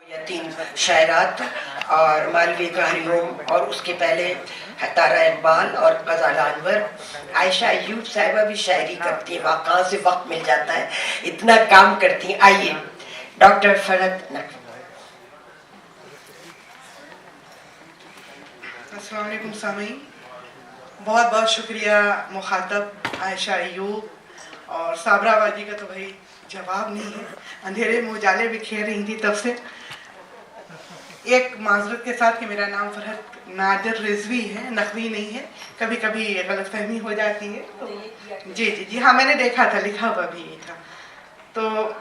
یتیم شاعرات اور مالوی کا ہریوم اور اس کے پہلے تارا اقبال اور غزالہ انور. عائشہ ایوب صاحبہ بھی شاعری کرتی ہیں, کہاں سے وقت مل جاتا ہے, اتنا کام کرتی ہیں. آئیے ڈاکٹر فرحت نقوی. السلام علیکم سامعین, بہت بہت شکریہ مخاطب عائشہ ایوب اور صابرہ وادی کا. تو بھائی جواب نہیں ہے, اندھیرے میں اجالے بکھیر رہی تھی تب سے. ایک معذرت کے ساتھ کہ میرا نام فرحت نادر رضوی ہے, نقوی نہیں ہے, کبھی کبھی غلط فہمی ہو جاتی ہے. تو جی ہاں, میں نے دیکھا تھا, لکھا ہوا بھی تھا. تو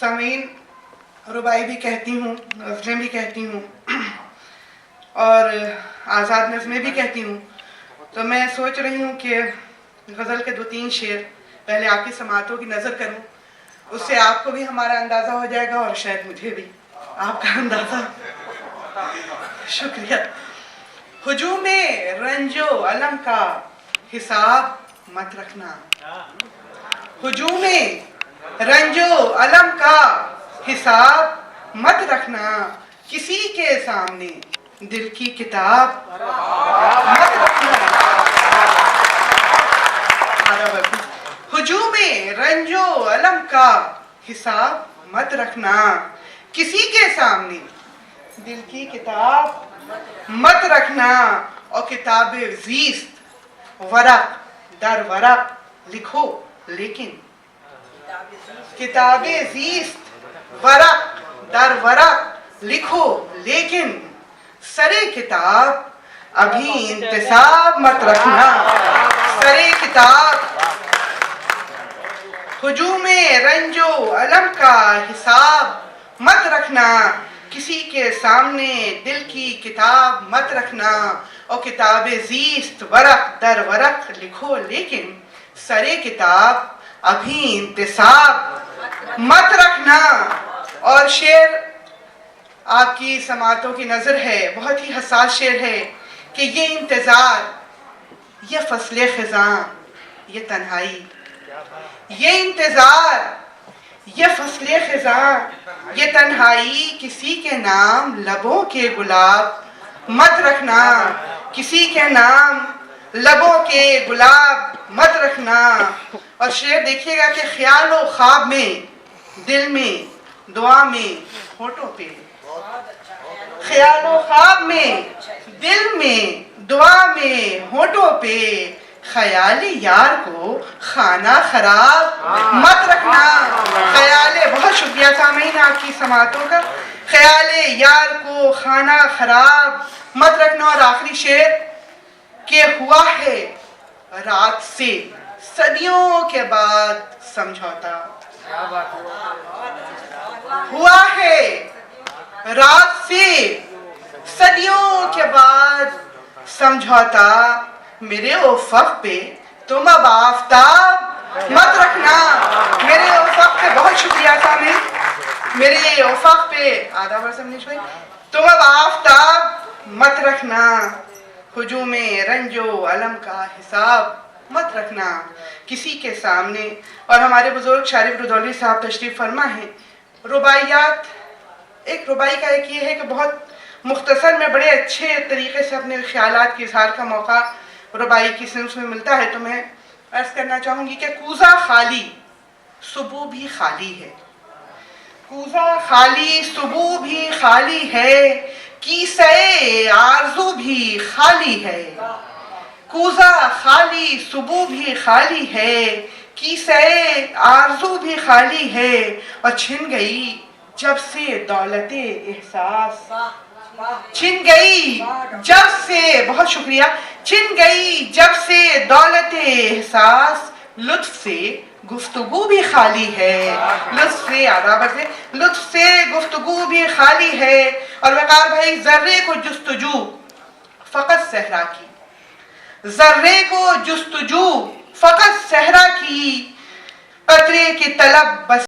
سامعین, ربائی بھی کہتی ہوں, غزلیں بھی کہتی ہوں اور آزاد نظمیں بھی کہتی ہوں. تو میں سوچ رہی ہوں کہ غزل کے 2-3 شعر پہلے آپ کی سماعتوں کی نظر کروں, اس سے آپ کو بھی ہمارا اندازہ ہو جائے گا اور شاید مجھے بھی آپ کا اندازہ. شکریہ. ہجوم رنج و الم کا حساب مت رکھنا, ہجوم رنج و الم کا حساب مت رکھنا, کسی کے سامنے دل کی کتاب مت رکھنا. ہجوم رنج و الم کا حساب مت رکھنا, کسی کے سامنے دل کی کتاب مت رکھنا. اور کتاب زیست ورق در ورق لکھو لیکن, کتاب زیست ورق در ورق لکھو لیکن, سرے کتاب ابھی انتصاب مت رکھنا. سرے کتاب. ہجوم رنج و الم کا حساب مت رکھنا, کسی کے سامنے دل کی کتاب مت رکھنا. اور کتاب زیست ورق در ورق لکھو لیکن, سرے کتاب ابھی انتصاب مت رکھنا. اور شعر آپ کی سماعتوں کی نظر ہے, بہت ہی حساس شعر ہے کہ یہ انتظار, یہ فصل خزاں, یہ تنہائی, یہ انتظار, یہ فصل خزاں, یہ تنہائی, کسی کے نام لبوں کے گلاب مت رکھنا. کسی کے نام لبوں کے گلاب مت رکھنا. اور شعر دیکھیے گا کہ خیال و خواب میں, دل میں, دعا میں, ہونٹوں پہ, خیال و خواب میں, دل میں, دعا میں, ہونٹوں پہ, خیال یار کو خانہ خراب مت رکھنا. خیال, بہت شکریہ سامعین آپ کی سماعتوں کا. خیال یار کو خانہ خراب مت رکھنا. اور آخری شعر کہ ہوا ہے رات سے صدیوں کے بعد سمجھوتا, ہوا ہے رات سے صدیوں کے بعد سمجھوتا, میرے افق پہ تم اب آفتاب مت رکھنا. میرے افق پہ, بہت شکریہ سامعین, میرے افق پہ آدھا برس ہم نے چھوئی, تم اب آفتاب مت رکھنا. ہجوم رنج و الم کا حساب مت رکھنا, کسی کے سامنے. اور ہمارے بزرگ شارف رودولی صاحب تشریف فرما ہیں. رباعیات, ایک ربائی کا ایک یہ ہے کہ بہت مختصر میں بڑے اچھے طریقے سے اپنے خیالات کی اظہار کا موقع ربائی کی صنف میں ملتا ہے. تو میں عرض کرنا چاہوں گی کہ کوزہ خالی صبح بھی خالی ہے, کوزہ خالی صبح بھی خالی ہے, کیسے آرزو بھی خالی ہے. کوزہ خالی صبح بھی خالی ہے, کیسے آرزو بھی خالی ہے. اور چھن گئی جب سے دولت احساس, چھن گئی جب سے, بہت شکریہ, چھن گئی جب سے دولت احساس, لطف سے گفتگو بھی خالی ہے. لطف سے, آدابت سے, لطف سے گفتگو بھی خالی ہے. اور وقار بھائی, ذرے کو جستجو فقط صحرا کی, ذرے کو جستجو فقط صحرا کی, قطرے کی طلب بس